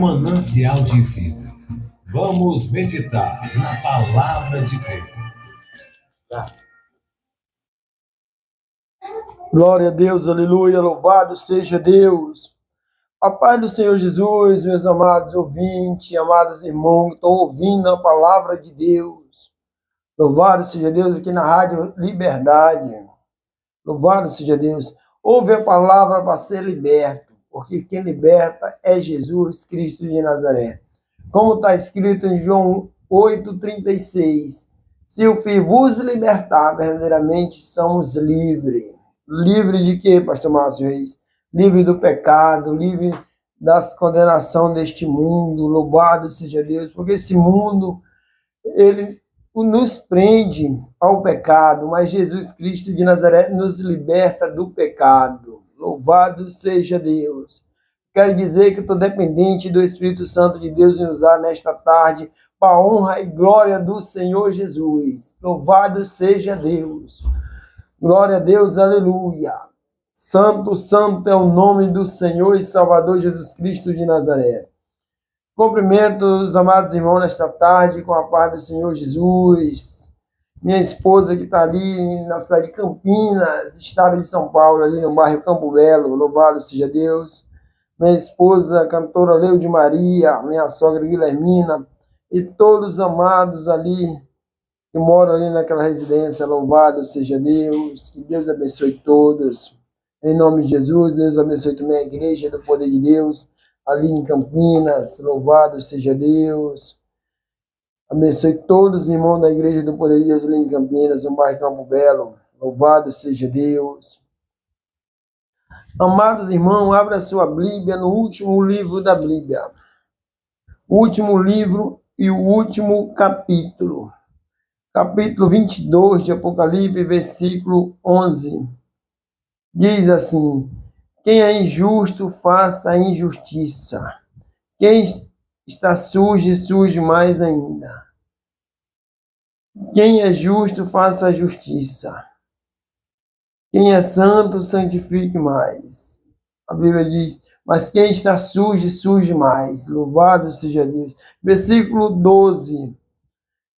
manancial de vida. Vamos meditar na palavra de Deus. Glória a Deus, aleluia, louvado seja Deus. A paz do Senhor Jesus, meus amados ouvintes, amados irmãos, que estão ouvindo a palavra de Deus. Louvado seja Deus aqui na Rádio Liberdade. Louvado seja Deus. Ouve a palavra para ser liberto, porque quem liberta é Jesus Cristo de Nazaré. Como está escrito em João 8,36, se o Filho vos libertar, verdadeiramente somos livres. Livre de quê, pastor Márcio Reis? Livre do pecado, livre das condenação deste mundo. Louvado seja Deus, porque esse mundo, ele nos prende ao pecado, mas Jesus Cristo de Nazaré nos liberta do pecado. Louvado seja Deus. Quero dizer que estou dependente do Espírito Santo de Deus em usar nesta tarde para a honra e glória do Senhor Jesus. Louvado seja Deus. Glória a Deus, aleluia. Santo, santo é o nome do Senhor e Salvador Jesus Cristo de Nazaré. Cumprimento os amados irmãos nesta tarde com a paz do Senhor Jesus. Minha esposa que está ali na cidade de Campinas, estado de São Paulo, ali no bairro Campo Belo. Louvado seja Deus. Minha esposa, cantora Leude Maria, minha sogra Guilhermina e todos os amados ali que moram ali naquela residência. Louvado seja Deus. Que Deus abençoe todos. Em nome de Jesus, Deus abençoe também a igreja do poder de Deus ali em Campinas. Louvado seja Deus. Abençoe todos os irmãos da igreja do poder de Deus ali em Campinas, no bairro Campo Belo. Louvado seja Deus. Amados irmãos, abra a sua Bíblia no último livro da Bíblia. O último livro e o último capítulo. Capítulo 22 de Apocalipse, versículo 11. Diz assim: quem é injusto, faça a injustiça. Quem está sujo, suje mais ainda. Quem é justo, faça a justiça. Quem é santo, santifique mais. A Bíblia diz, mas quem está sujo, suje mais. Louvado seja Deus. Versículo 12.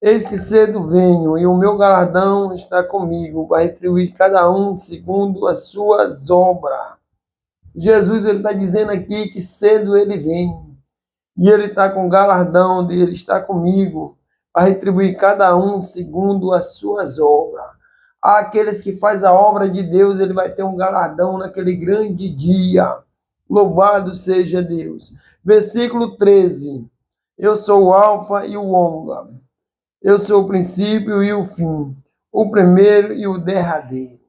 Eis que cedo venho, e o meu galardão está comigo, para retribuir cada um segundo as suas obras. Jesus está dizendo aqui que cedo ele vem. E ele está com o galardão dele, está comigo, para retribuir cada um segundo as suas obras. Aqueles que fazem a obra de Deus, ele vai ter um galardão naquele grande dia. Louvado seja Deus. Versículo 13. Eu sou o Alfa e o Ômega. Eu sou o princípio e o fim, o primeiro e o derradeiro.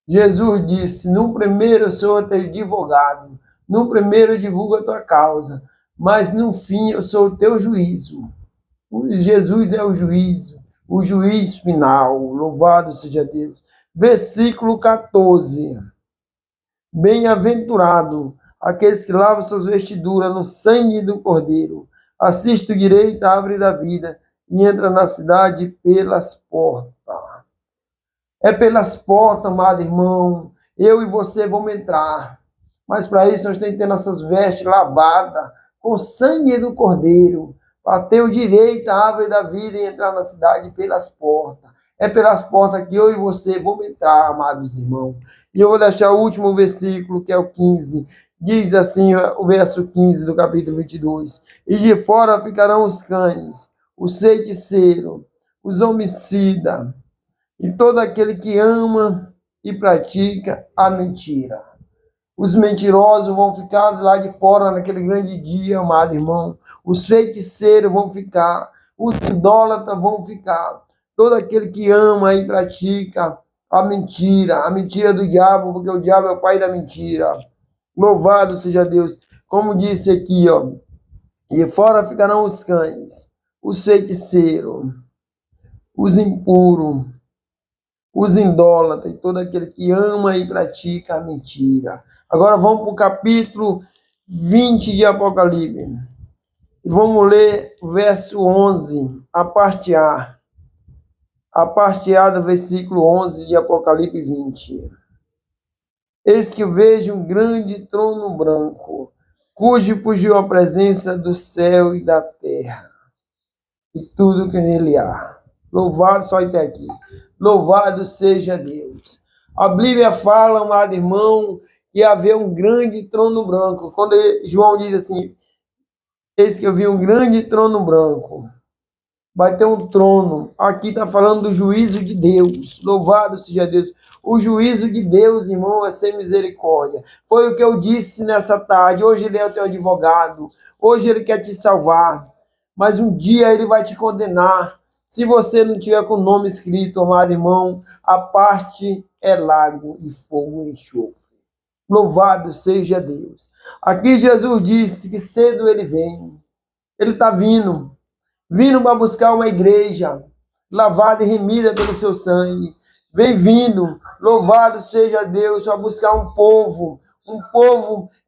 Jesus disse, no primeiro eu sou o teu advogado, no primeiro eu divulgo a tua causa, mas no fim eu sou o teu juízo. Jesus é o juiz final. Louvado seja Deus. Versículo 14. Bem-aventurado aqueles que lavam suas vestiduras no sangue do Cordeiro. Assiste o direito à árvore da vida e entra na cidade pelas portas. É pelas portas, amado irmão. Eu e você vamos entrar. Mas para isso nós temos que ter nossas vestes lavadas com o sangue do Cordeiro, para ter o direito à árvore da vida e entrar na cidade pelas portas. É pelas portas que eu e você vamos entrar, amados irmãos. E eu vou deixar o último versículo, que é o 15. Diz assim, o verso 15 do capítulo 22. E de fora ficarão os cães, os feiticeiros, os homicidas, e todo aquele que ama e pratica a mentira. Os mentirosos vão ficar lá de fora naquele grande dia, amado irmão. Os feiticeiros vão ficar, os idólatras vão ficar. Todo aquele que ama e pratica a mentira do diabo, porque o diabo é o pai da mentira. Louvado seja Deus. Como disse aqui, ó, e fora ficarão os cães, os feiticeiros, os impuros, os idólatras e todo aquele que ama e pratica a mentira. Agora vamos para o capítulo 20 de Apocalipse. E vamos ler o verso 11, a parte A. A parte A do versículo 11 de Apocalipse 20. Eis que vejo um grande trono branco, cujo fugiu a presença do céu e da terra, e tudo que nele há. Louvado, só até aqui. Louvado seja Deus. A Bíblia fala, amado irmão, que havia um grande trono branco. Quando João diz assim, eis que eu vi um grande trono branco. Vai ter um trono. Aqui está falando do juízo de Deus. Louvado seja Deus. O juízo de Deus, irmão, é sem misericórdia. Foi o que eu disse nessa tarde. Hoje ele é o teu advogado. Hoje ele quer te salvar. Mas um dia ele vai te condenar. Se você não tiver com o nome escrito, amado irmão, a parte é lago e fogo e enxofre. Louvado seja Deus. Aqui Jesus disse que cedo ele vem. Ele está vindo para buscar uma igreja lavada e remida pelo seu sangue. Vem vindo, louvado seja Deus, para buscar um povo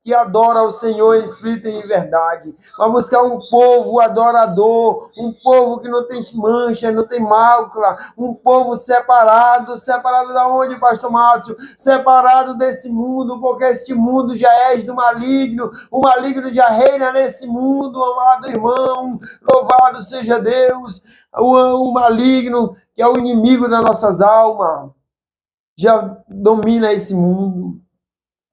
que adora o Senhor em espírito e em verdade. Vai buscar um povo adorador, um povo que não tem mancha, não tem mácula, um povo separado da onde, pastor Márcio? Separado desse mundo, porque este mundo já é do maligno, o maligno já reina nesse mundo, amado irmão, louvado seja Deus, o maligno, que é o inimigo das nossas almas, já domina esse mundo.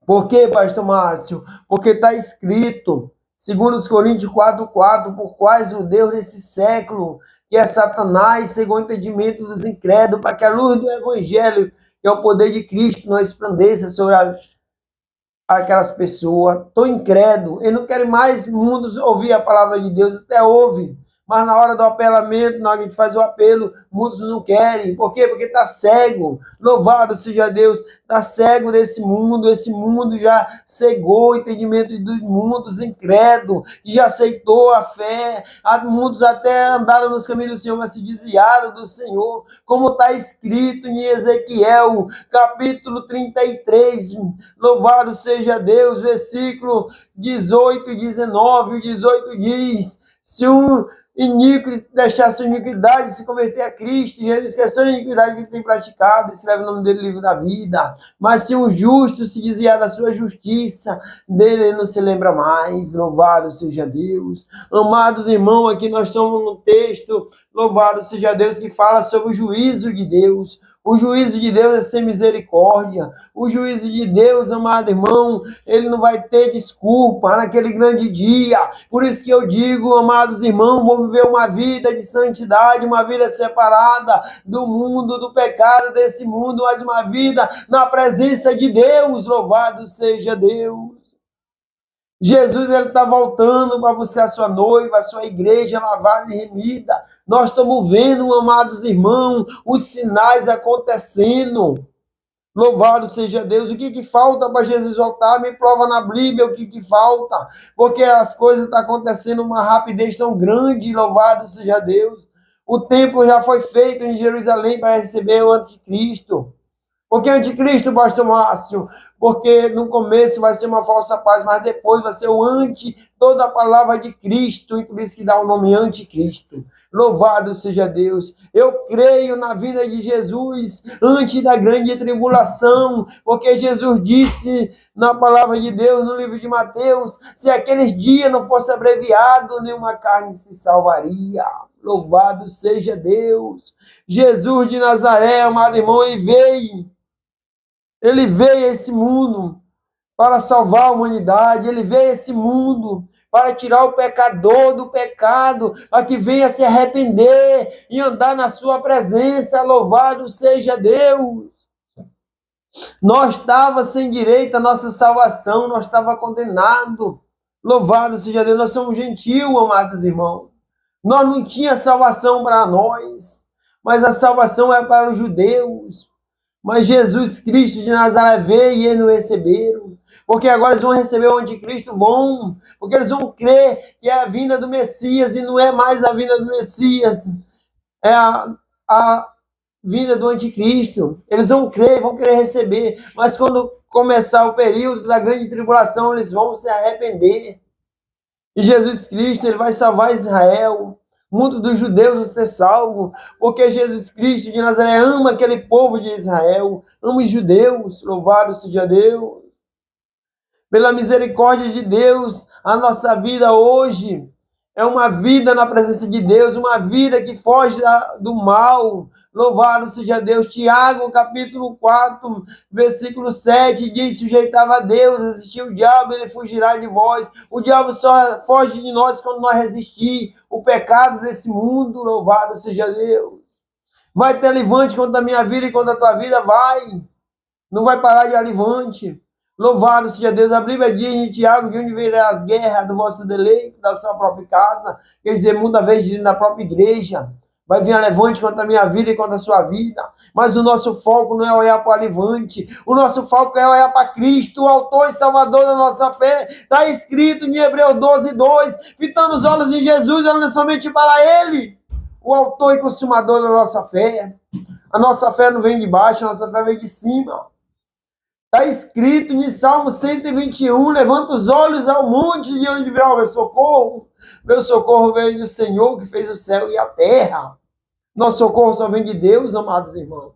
Por quê, pastor Márcio? Porque está escrito, segundo os Coríntios 4:4, por quais o Deus desse século, que é Satanás, segundo o entendimento dos incrédulos, para que a luz do Evangelho, que é o poder de Cristo, não resplandeça sobre aquelas pessoas. Estou incrédulo, eu não quero mais mundos ouvir a palavra de Deus, até ouve. Mas na hora do apelamento, na hora que a gente faz o apelo, muitos não querem. Por quê? Porque está cego. Louvado seja Deus. Está cego desse mundo. Esse mundo já cegou o entendimento dos mundos incrédulos, que já aceitou a fé. Muitos até andaram nos caminhos do Senhor, mas se desviaram do Senhor. Como está escrito em Ezequiel, capítulo 33. Louvado seja Deus. Versículo 18 e 19. O 18 diz, se um iníquo deixar sua iniquidade, se converter a Cristo, Jesus esqueceu a iniquidade que ele tem praticado, escreve o nome dele no livro da vida. Mas se um justo se desviar da sua justiça, dele ele não se lembra mais. Louvado seja Deus. Amados irmãos, aqui nós estamos num texto, louvado seja Deus, que fala sobre o juízo de Deus. O juízo de Deus é sem misericórdia. O juízo de Deus, amado irmão, ele não vai ter desculpa naquele grande dia. Por isso que eu digo, amados irmãos, vou viver uma vida de santidade, uma vida separada do mundo, do pecado desse mundo, mas uma vida na presença de Deus. Louvado seja Deus. Jesus está voltando para buscar sua noiva, a sua igreja lavada e remida. Nós estamos vendo, amados irmãos, os sinais acontecendo. Louvado seja Deus. O que falta para Jesus voltar? Me prova na Bíblia o que falta. Porque as coisas estão acontecendo uma rapidez tão grande. Louvado seja Deus. O templo já foi feito em Jerusalém para receber o anticristo. Porque anticristo, pastor Márcio? Porque no começo vai ser uma falsa paz, mas depois vai ser o anti, toda a palavra de Cristo, e por isso que dá o nome anticristo. Louvado seja Deus. Eu creio na vinda de Jesus antes da grande tribulação, porque Jesus disse na palavra de Deus, no livro de Mateus, se aqueles dias não fosse abreviado, nenhuma carne se salvaria. Louvado seja Deus. Jesus de Nazaré, amado irmão, ele veio a esse mundo para salvar a humanidade. Ele veio a esse mundo para tirar o pecador do pecado, para que venha se arrepender e andar na sua presença. Louvado seja Deus. Nós estávamos sem direito à nossa salvação, nós estávamos condenados. Louvado seja Deus. Nós somos gentios, amados irmãos. Nós não tínhamos salvação para nós, mas a salvação é para os judeus. Mas Jesus Cristo de Nazaré veio e eles não receberam. Porque agora eles vão receber o anticristo, vão. Porque eles vão crer que é a vinda do Messias e não é mais a vinda do Messias. É a vinda do anticristo. Eles vão crer, vão querer receber. Mas quando começar o período da grande tribulação, eles vão se arrepender. E Jesus Cristo, ele vai salvar Israel. Muitos dos judeus vão ser salvos, porque Jesus Cristo de Nazaré ama aquele povo de Israel, ama os judeus. Louvado seja Deus. Pela misericórdia de Deus, a nossa vida hoje é uma vida na presença de Deus, uma vida que foge do mal. Louvado seja Deus. Tiago, capítulo 4, versículo 7, diz: sujeitava a Deus, resistir o diabo, ele fugirá de vós. O diabo só foge de nós quando nós resistir o pecado desse mundo. Louvado seja Deus. Vai ter levante contra a minha vida e contra a tua vida? Vai. Não vai parar de levante. Louvado seja Deus. A Bíblia diz em Tiago: de onde virão as guerras do vosso deleite, da sua própria casa. Quer dizer, muita vez dentro da própria igreja. Vai vir a levante contra a minha vida e contra a sua vida. Mas o nosso foco não é olhar para o levante. O nosso foco é olhar para Cristo, o autor e salvador da nossa fé. Está escrito em Hebreus 12, 2. Fitando os olhos em Jesus, olhando somente para Ele, o autor e consumador da nossa fé. A nossa fé não vem de baixo, a nossa fé vem de cima. Está escrito em Salmo 121, levanta os olhos ao monte de onde virá o meu socorro. Meu socorro veio do Senhor que fez o céu e a terra. Nosso socorro só vem de Deus, amados irmãos.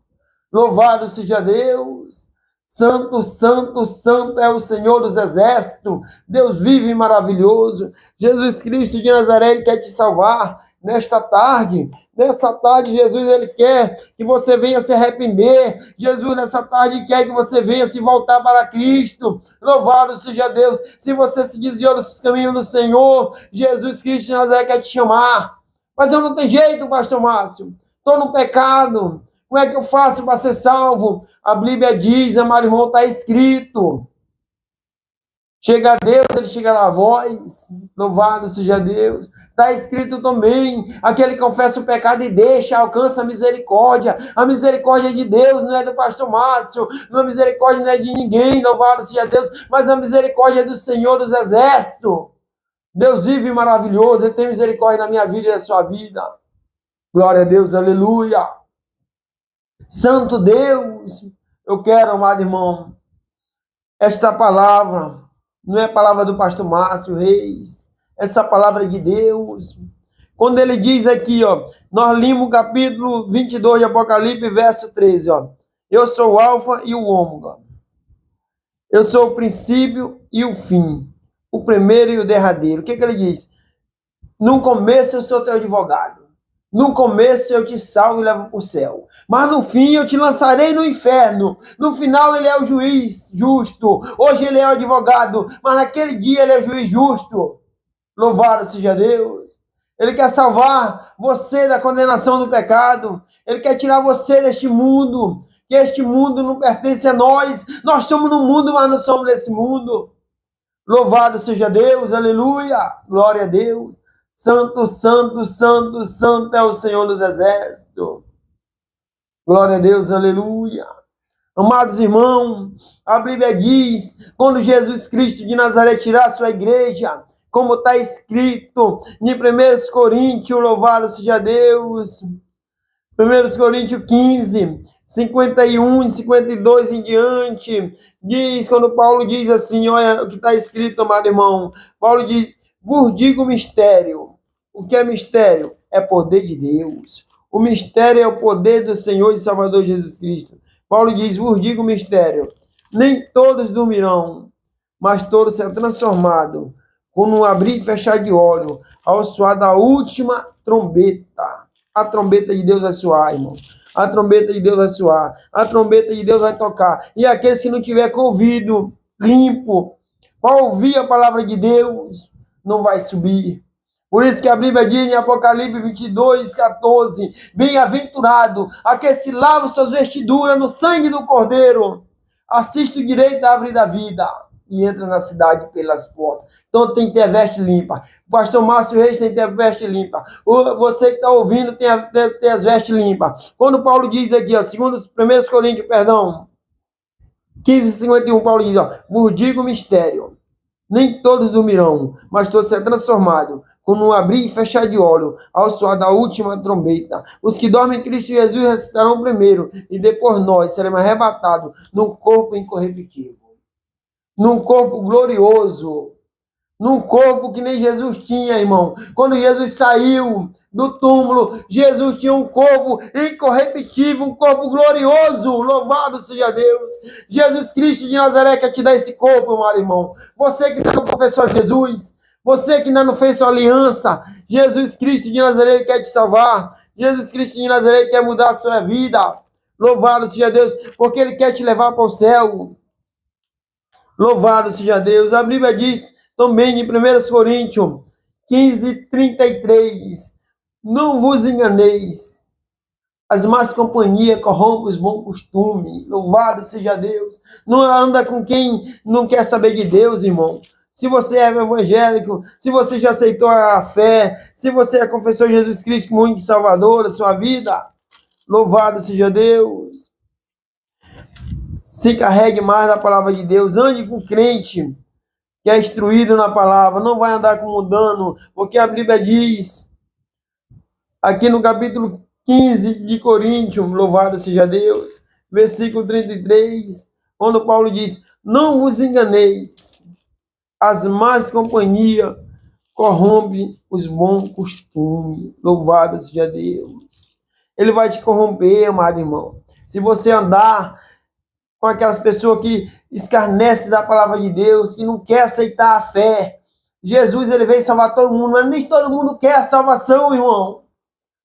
Louvado seja Deus. Santo, santo, santo é o Senhor dos exércitos. Deus vive e maravilhoso. Jesus Cristo de Nazaré, Ele quer te salvar nesta tarde. Nessa tarde, Jesus, Ele quer que você venha se arrepender. Jesus, nessa tarde, quer que você venha se voltar para Cristo. Louvado seja Deus. Se você se desviou dos caminhos do Senhor, Jesus Cristo de Nazaré quer te chamar. Mas eu não tenho jeito, pastor Márcio. Estou no pecado. Como é que eu faço para ser salvo? A Bíblia diz, amado irmão, está escrito. Chega a Deus, Ele chegará a vós. Louvado seja Deus. Está escrito também, aquele que confessa o pecado e deixa, alcança a misericórdia. A misericórdia de Deus não é do pastor Márcio, a misericórdia não é de ninguém, louvado seja Deus, mas a misericórdia é do Senhor dos exércitos. Deus vive maravilhoso, Ele tem misericórdia na minha vida e na sua vida. Glória a Deus, aleluia. Santo Deus, eu quero, amado irmão, esta palavra não é palavra do pastor Márcio Reis, essa palavra de Deus. Quando ele diz aqui, ó, nós limos o capítulo 22 de Apocalipse, verso 13, ó. Eu sou o alfa e o ômega. Eu sou o princípio e o fim. O primeiro e o derradeiro. O que ele diz? No começo eu sou teu advogado. No começo eu te salvo e levo para o céu. Mas no fim eu te lançarei no inferno. No final ele é o juiz justo. Hoje ele é o advogado. Mas naquele dia ele é o juiz justo. Louvado seja Deus. Ele quer salvar você da condenação do pecado. Ele quer tirar você deste mundo. Que este mundo não pertence a nós. Nós estamos no mundo, mas não somos desse mundo. Louvado seja Deus. Aleluia. Glória a Deus. Santo, santo, santo, santo é o Senhor dos exércitos. Glória a Deus. Aleluia. Amados irmãos, a Bíblia diz, quando Jesus Cristo de Nazaré tirar a sua igreja, como está escrito em 1 Coríntios, louvado seja Deus, 1 Coríntios 15, 51 e 52 em diante, diz, quando Paulo diz assim, olha o que está escrito, amado irmão, Paulo diz, vos digo mistério. O que é mistério? É poder de Deus. O mistério é o poder do Senhor e Salvador Jesus Cristo. Paulo diz, vos digo mistério, nem todos dormirão, mas todos serão transformados, quando um abrir e fechar de olho, ao soar da última trombeta. A trombeta de Deus vai soar, irmão. A trombeta de Deus vai soar. A trombeta de Deus vai tocar. E aqueles que não tiver com o ouvido limpo para ouvir a palavra de Deus, não vai subir. Por isso que a Bíblia diz em Apocalipse 22, 14, bem-aventurado aqueles que lavam suas vestiduras no sangue do Cordeiro, assiste o direito da árvore da vida e entra na cidade pelas portas. Então tem que ter a veste limpa. O pastor Márcio Reis tem que ter a veste limpa. Você que está ouvindo tem que ter as vestes limpas. Quando Paulo diz aqui, ó, segundo os 1 Coríntios, 15:51, Paulo diz, ó, vos digo mistério, nem todos dormirão, mas todos serão transformados, quando um abrir e fechar de olho, ao soar da última trombeta. Os que dormem em Cristo Jesus ressuscitarão primeiro, e depois nós seremos arrebatados num corpo incorruptível, num corpo glorioso, num corpo que nem Jesus tinha, irmão. Quando Jesus saiu, do túmulo. Jesus tinha um corpo incorruptível, um corpo glorioso. Louvado seja Deus. Jesus Cristo de Nazaré quer te dar esse corpo, meu irmão. Você que não confessou Jesus, você que ainda não fez sua aliança, Jesus Cristo de Nazaré quer te salvar. Jesus Cristo de Nazaré quer mudar a sua vida. Louvado seja Deus, porque Ele quer te levar para o céu. Louvado seja Deus. A Bíblia diz também em 1 Coríntios 15:33, não vos enganeis, as más companhias corrompem os bons costumes. Louvado seja Deus. Não anda com quem não quer saber de Deus, irmão. Se você é evangélico, se você já aceitou a fé, se você confessou Jesus Cristo como único Salvador da sua vida, louvado seja Deus. Se carregue mais da palavra de Deus, ande com crente que é instruído na palavra, não vai andar com mundano, porque a Bíblia diz, aqui no capítulo 15 de Coríntios, louvado seja Deus, versículo 33, quando Paulo diz, não vos enganeis, as más companhias corrompem os bons costumes, louvado seja Deus. Ele vai te corromper, amado irmão, se você andar com aquelas pessoas que escarnecem da palavra de Deus, que não quer aceitar a fé. Jesus, ele veio salvar todo mundo, mas nem todo mundo quer a salvação, irmão.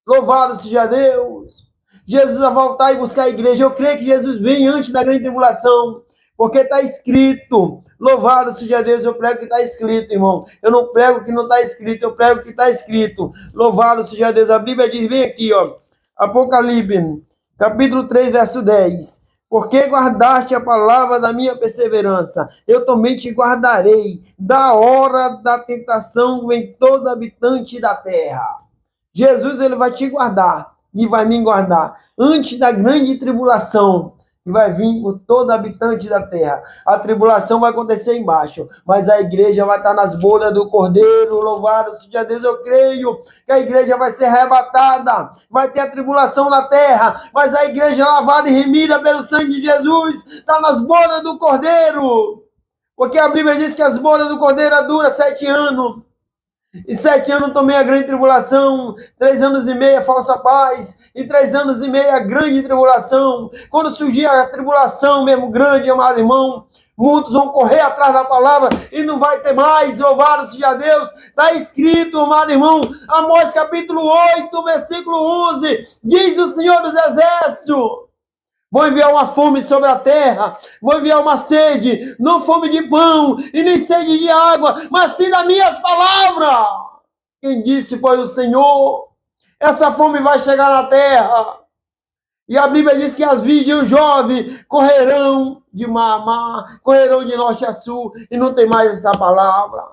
Louvado seja Deus. Jesus vai voltar e buscar a igreja. Eu creio que Jesus vem antes da grande tribulação, porque está escrito. Louvado seja Deus, eu prego que está escrito, irmão. Eu não prego que não está escrito, eu prego que está escrito. Louvado seja Deus. A Bíblia diz, vem aqui, ó, Apocalipse, capítulo 3, verso 10. Porque guardaste a palavra da minha perseverança, eu também te guardarei da hora da tentação em todo habitante da terra. Jesus, ele vai te guardar e vai me guardar antes da grande tribulação, que vai vir por todo habitante da terra. A tribulação vai acontecer embaixo, mas a igreja vai estar nas bodas do Cordeiro. Louvado seja Deus, eu creio que a igreja vai ser arrebatada, vai ter a tribulação na terra, mas a igreja lavada e remida pelo sangue de Jesus está nas bodas do Cordeiro, porque a Bíblia diz que as bodas do Cordeiro duram 7 anos. E 7 anos também a grande tribulação, 3 anos e meio a falsa paz, e 3 anos e meio a grande tribulação. Quando surgir a tribulação mesmo grande, amado irmão, muitos vão correr atrás da palavra e não vai ter mais. Louvado seja Deus. Está escrito, amado irmão, Amós capítulo 8, versículo 11, diz o Senhor dos Exércitos, vou enviar uma fome sobre a terra, vou enviar uma sede, não fome de pão e nem sede de água, mas sim das minhas palavras. Quem disse foi o Senhor. Essa fome vai chegar na terra. E a Bíblia diz que as virgens jovens correrão de mar a mar, correrão de norte a sul, e não tem mais essa palavra.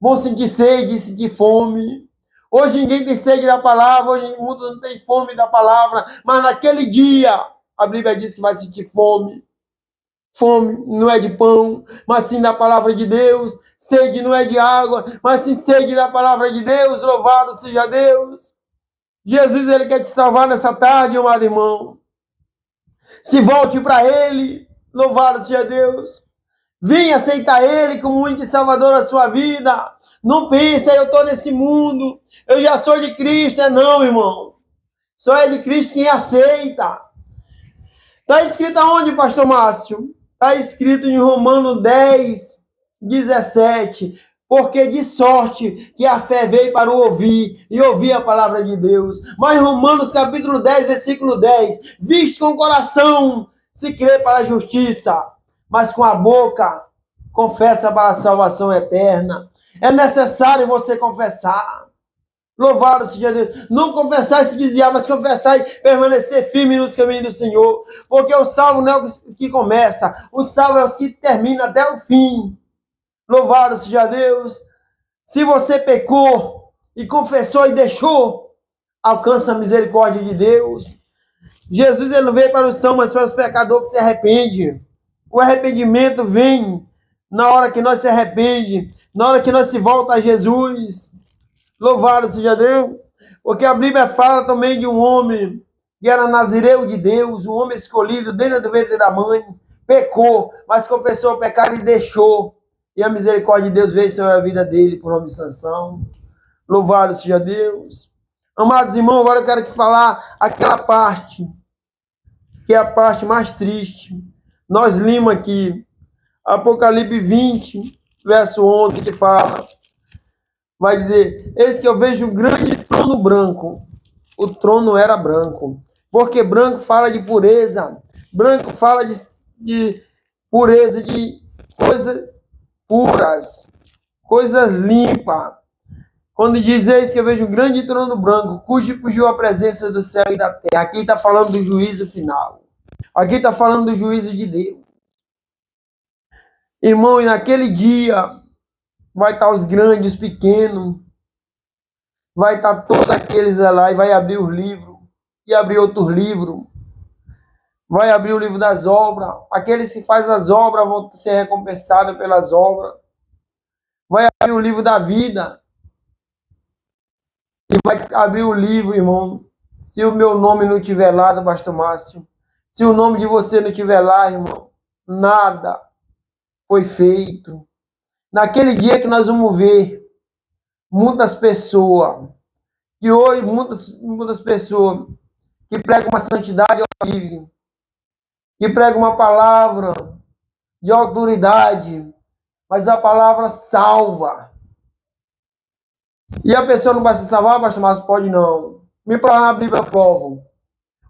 Vão sentir sede, sentir fome. Hoje ninguém tem sede da palavra, hoje o mundo não tem fome da palavra, mas naquele dia a Bíblia diz que vai sentir fome. Fome não é de pão, mas sim da palavra de Deus. Sede não é de água, mas sim sede da palavra de Deus. Louvado seja Deus. Jesus, ele quer te salvar nessa tarde, amado irmão. Se volte para ele. Louvado seja Deus. Venha aceitar ele como único Salvador da sua vida. Não pense, eu estou nesse mundo, eu já sou de Cristo. Não, irmão. Só é de Cristo quem aceita. Está escrito aonde, pastor Márcio? Está escrito em Romanos 10, 17. Porque de sorte que a fé veio para o ouvir, e ouvir a palavra de Deus. Mas Romanos capítulo 10, versículo 10. Visto com o coração se crê para a justiça, mas com a boca confessa para a salvação eterna. É necessário você confessar. Louvado seja Deus. Não confessar e se desviar, mas confessar e permanecer firme nos caminhos do Senhor. Porque o salvo não é o que começa. O salvo é o que termina até o fim. Louvado seja Deus. Se você pecou e confessou e deixou, alcança a misericórdia de Deus. Jesus, ele não veio para os sãos, mas para os pecadores que se arrependem. O arrependimento vem na hora que nós se arrepende, na hora que nós se volta a Jesus. Louvado seja Deus, porque a Bíblia fala também de um homem que era nazireu de Deus, um homem escolhido dentro do ventre da mãe, pecou, mas confessou o pecado e deixou, e a misericórdia de Deus veio sobre a vida dele por nome de Sansão. Louvado seja Deus. Amados irmãos, agora eu quero te falar aquela parte, que é a parte mais triste. Nós lemos aqui, Apocalipse 20, verso 11, que fala, vai dizer, eis que eu vejo um grande trono branco. O trono era branco, porque branco fala de pureza, branco fala de pureza, de coisas puras, coisas limpas. Quando diz eis que eu vejo um grande trono branco, cujo fugiu a presença do céu e da terra. Aqui está falando do juízo final. Aqui está falando do juízo de Deus. Irmão, e naquele dia vai estar os grandes, os pequenos, vai estar todos aqueles lá e vai abrir os livros, e abrir outros livros, vai abrir o livro das obras, aqueles que fazem as obras vão ser recompensados pelas obras, vai abrir o livro da vida, e vai abrir o livro, irmão, se o meu nome não estiver lá, pastor Márcio, se o nome de você não estiver lá, irmão, nada foi feito. Naquele dia que nós vamos ver muitas pessoas, que hoje muitas pessoas que pregam uma santidade horrível, que pregam uma palavra de autoridade, mas a palavra salva. E a pessoa não vai se salvar, pastor Márcio? Pode não. Me prova na Bíblia, eu provo.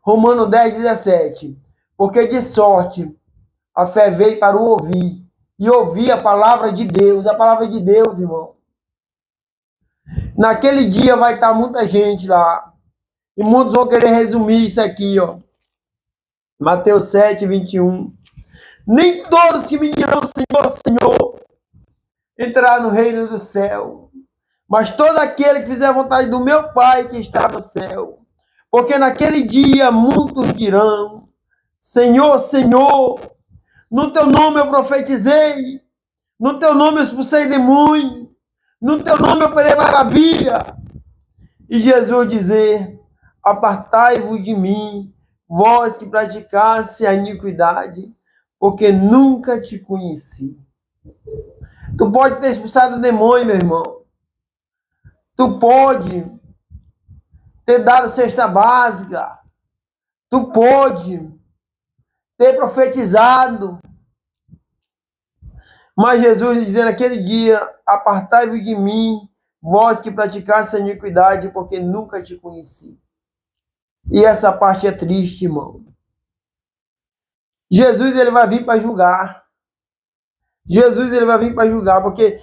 Romanos 10, 17. Porque de sorte a fé veio para o ouvir, e ouvir a palavra de Deus, irmão. Naquele dia vai estar muita gente lá, e muitos vão querer resumir isso aqui, ó. Mateus 7, 21. Nem todos que me dirão Senhor, Senhor, entrará no reino do céu, mas todo aquele que fizer a vontade do meu Pai que está no céu. Porque naquele dia muitos dirão, Senhor, Senhor, no teu nome eu profetizei, no teu nome eu expulsei demônio, no teu nome eu operei maravilha. E Jesus dizer, apartai-vos de mim, vós que praticaste a iniquidade, porque nunca te conheci. Tu pode ter expulsado o demônio, meu irmão. Tu pode ter dado cesta básica. Tu pode ter profetizado. Mas Jesus diz naquele dia, apartai-vos de mim, vós que praticaste a iniquidade, porque nunca te conheci. E essa parte é triste, irmão. Jesus, ele vai vir para julgar. Jesus, ele vai vir para julgar, porque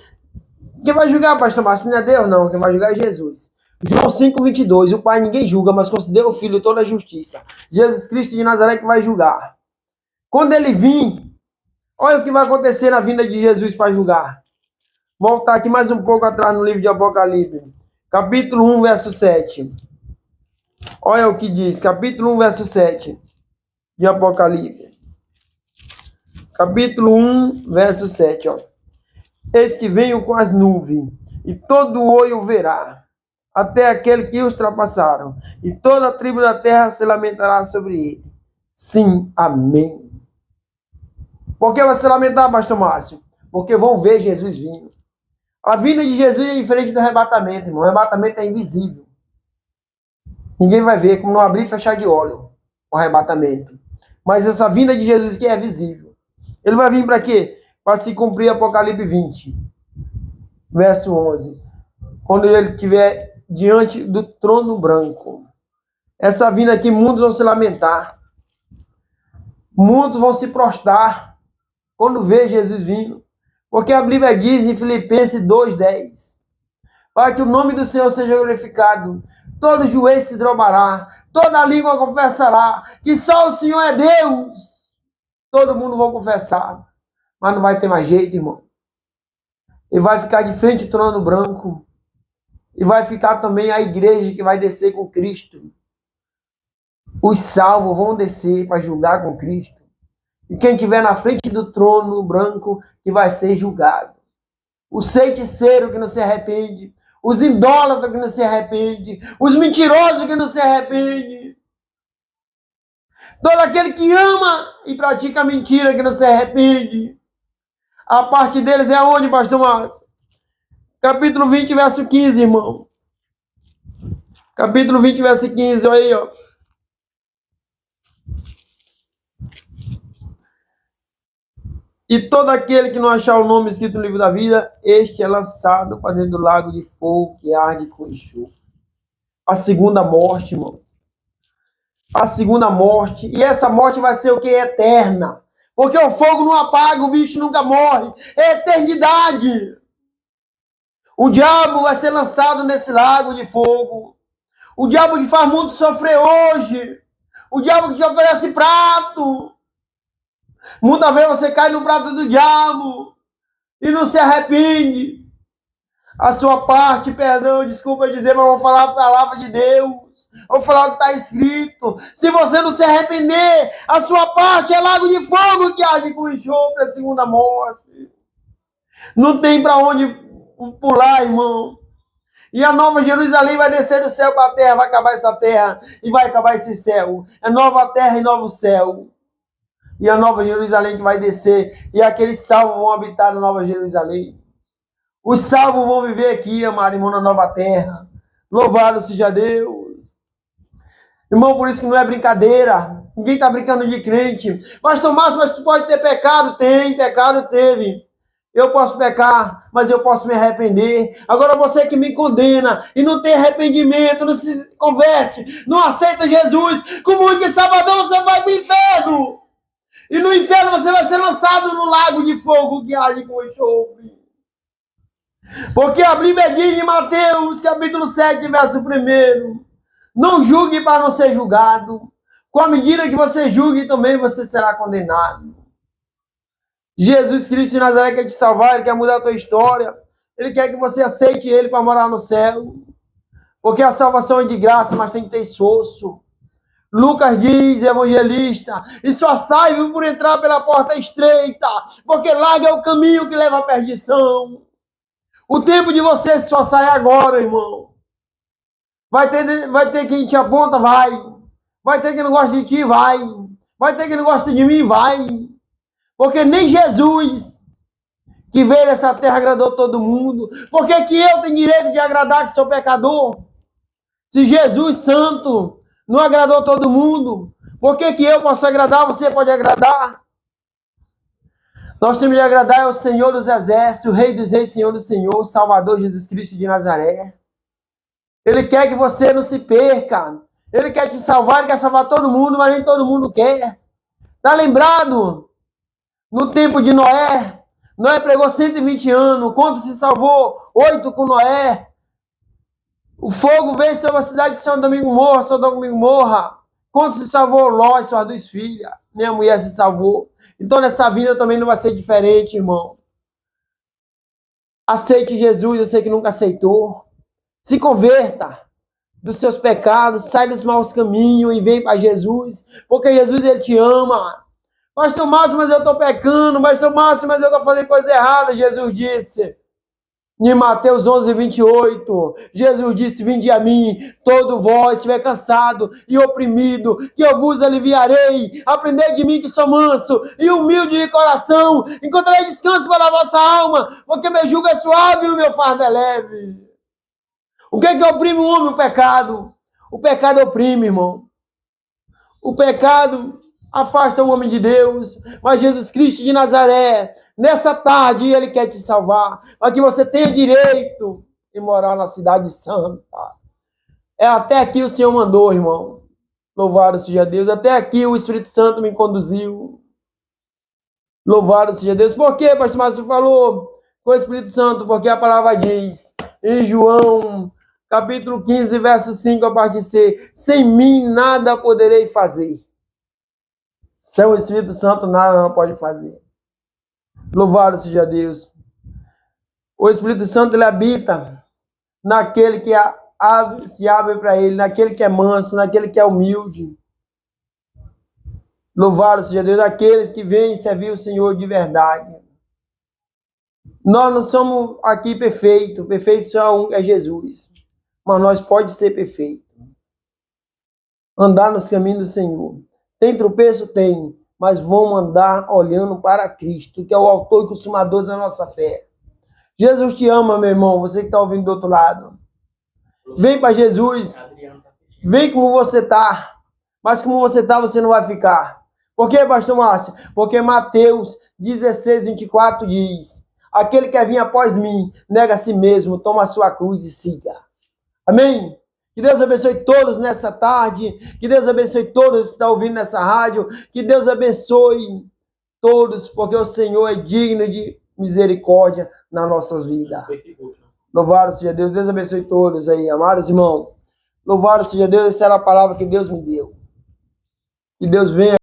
quem vai julgar, pastor Márcio, não é Deus, não. Quem vai julgar é Jesus. João 5, 22. O Pai ninguém julga, mas considera o Filho toda a justiça. Jesus Cristo de Nazaré que vai julgar. Quando ele vir, olha o que vai acontecer na vinda de Jesus para julgar. Voltar aqui mais um pouco atrás no livro de Apocalipse. Capítulo 1, verso 7. Olha o que diz. Capítulo 1, verso 7 de Apocalipse. Capítulo 1, verso 7. Ó. Eis que venho com as nuvens, e todo olho verá, até aquele que os ultrapassaram, e toda a tribo da terra se lamentará sobre ele. Sim, amém. Por que vai se lamentar, pastor Márcio? Porque vão ver Jesus vindo. A vinda de Jesus é diferente do arrebatamento, irmão. O arrebatamento é invisível. Ninguém vai ver, como não abrir e fechar de olho o arrebatamento. Mas essa vinda de Jesus aqui é visível. Ele vai vir para quê? Para se cumprir Apocalipse 20, verso 11. Quando ele estiver diante do trono branco. Essa vinda aqui, muitos vão se lamentar. Muitos vão se prostrar quando vê Jesus vindo. Porque a Bíblia diz em Filipenses 2:10, para que o nome do Senhor seja glorificado, todo joelho se dobrará, toda língua confessará que só o Senhor é Deus. Todo mundo vai confessar, mas não vai ter mais jeito, irmão. E vai ficar de frente ao trono branco. E vai ficar também a igreja que vai descer com Cristo. Os salvos vão descer para julgar com Cristo. E quem estiver na frente do trono branco que vai ser julgado. O feiticeiro que não se arrepende. Os idólatras que não se arrependem. Os mentirosos que não se arrependem. Todo aquele que ama e pratica mentira que não se arrepende. A parte deles é aonde, pastor Márcio? Capítulo 20, verso 15, irmão. Capítulo 20, verso 15, olha aí, ó. E todo aquele que não achar o nome escrito no livro da vida, este é lançado para dentro do lago de fogo que arde com enxofre. A segunda morte, irmão. A segunda morte. E essa morte vai ser o que? Eterna. Porque o fogo não apaga, o bicho nunca morre. É eternidade. O diabo vai ser lançado nesse lago de fogo. O diabo que faz muito sofrer hoje. O diabo que te oferece prato. Muitas vezes você cai no prato do diabo e não se arrepende. A sua parte, perdão, desculpa dizer, mas vou falar a palavra de Deus. Vou falar o que está escrito. Se você não se arrepender, a sua parte é lago de fogo que arde com enxofre, a segunda morte. Não tem para onde pular, irmão. E a nova Jerusalém vai descer do céu para a terra, vai acabar essa terra e vai acabar esse céu. É nova terra e novo céu. E a nova Jerusalém que vai descer, e aqueles salvos vão habitar na nova Jerusalém. Os salvos vão viver aqui, amado irmão, na nova terra. Louvado seja Deus. Irmão, por isso que não é brincadeira. Ninguém está brincando de crente. Pastor Márcio, mas tu pode ter pecado? Tem, pecado teve. Eu posso pecar, mas eu posso me arrepender. Agora você que me condena e não tem arrependimento, não se converte, não aceita Jesus como único Salvador, você vai para o inferno. E no inferno você vai ser lançado no lago de fogo que arde com enxofre. Porque a Bíblia diz em Mateus, capítulo 7, verso 1. Não julgue para não ser julgado. Com a medida que você julgue, também você será condenado. Jesus Cristo de Nazaré quer te salvar, Ele quer mudar a tua história. Ele quer que você aceite Ele para morar no céu. Porque a salvação é de graça, mas tem que ter esforço. Lucas diz, evangelista, e só sai por entrar pela porta estreita, porque largo é o caminho que leva à perdição. O tempo de você só sai agora, irmão. Vai ter quem te aponta, vai. Vai ter quem não gosta de ti, vai. Vai ter quem não gosta de mim, vai. Porque nem Jesus, que veio nessa terra, agradou todo mundo. Por que que eu tenho direito de agradar que sou pecador? Se Jesus Santo não agradou todo mundo, por que que eu posso agradar, você pode agradar? Nós temos de agradar ao Senhor dos Exércitos, o Rei dos Reis, Senhor do Senhor, Salvador Jesus Cristo de Nazaré. Ele quer que você não se perca. Ele quer te salvar, ele quer salvar todo mundo, mas nem todo mundo quer. Tá lembrado? No tempo de Noé, Noé pregou 120 anos, quanto se salvou? 8 com Noé. O fogo veio sobre a cidade de São Domingo Morra. Quanto se salvou? Ló e suas 2 filhas. Minha mulher se salvou. Então nessa vida também não vai ser diferente, irmão. Aceite Jesus, eu sei que nunca aceitou. Se converta dos seus pecados, sai dos maus caminhos e vem para Jesus. Porque Jesus, Ele te ama. Pastor Márcio, mas eu estou pecando. Pastor Márcio, mas eu estou fazendo coisa errada. Jesus disse... Em Mateus 11, 28, Jesus disse, vinde a mim, todo vós estiver cansado e oprimido, que eu vos aliviarei. Aprendei de mim que sou manso e humilde de coração, encontrarei descanso para a vossa alma, porque meu jugo é suave e o meu fardo é leve. O que é que oprime o homem? O pecado. O pecado oprime, irmão. O pecado afasta o homem de Deus, mas Jesus Cristo de Nazaré, nessa tarde, Ele quer te salvar, para que você tenha direito de morar na cidade santa. É até aqui o Senhor mandou, irmão. Louvado seja Deus. Até aqui o Espírito Santo me conduziu. Louvado seja Deus. Por quê, pastor Márcio falou com o Espírito Santo? Porque a palavra diz em João, capítulo 15, verso 5, a parte C, sem mim nada poderei fazer. Sem o Espírito Santo nada não pode fazer. Louvado seja Deus. O Espírito Santo, ele habita naquele que se abre para ele, naquele que é manso, naquele que é humilde. Louvado seja Deus, aqueles que vêm servir o Senhor de verdade. Nós não somos aqui perfeitos, perfeito só um é Jesus. Mas nós pode ser perfeito. Andar nos caminhos do Senhor. Tem tropeço? Tem. Mas vamos andar olhando para Cristo, que é o autor e consumador da nossa fé. Jesus te ama, meu irmão, você que está ouvindo do outro lado. Vem para Jesus. Vem como você está. Mas como você está, você não vai ficar. Por quê, pastor Márcio? Porque Mateus 16, 24 diz: aquele que quer vir após mim, nega a si mesmo, toma a sua cruz e siga. Amém? Que Deus abençoe todos nessa tarde. Que Deus abençoe todos que estão ouvindo nessa rádio. Que Deus abençoe todos, porque o Senhor é digno de misericórdia nas nossas vidas. Louvado seja Deus. Deus abençoe todos aí, amados irmãos. Louvado seja Deus. Essa era a palavra que Deus me deu. Que Deus venha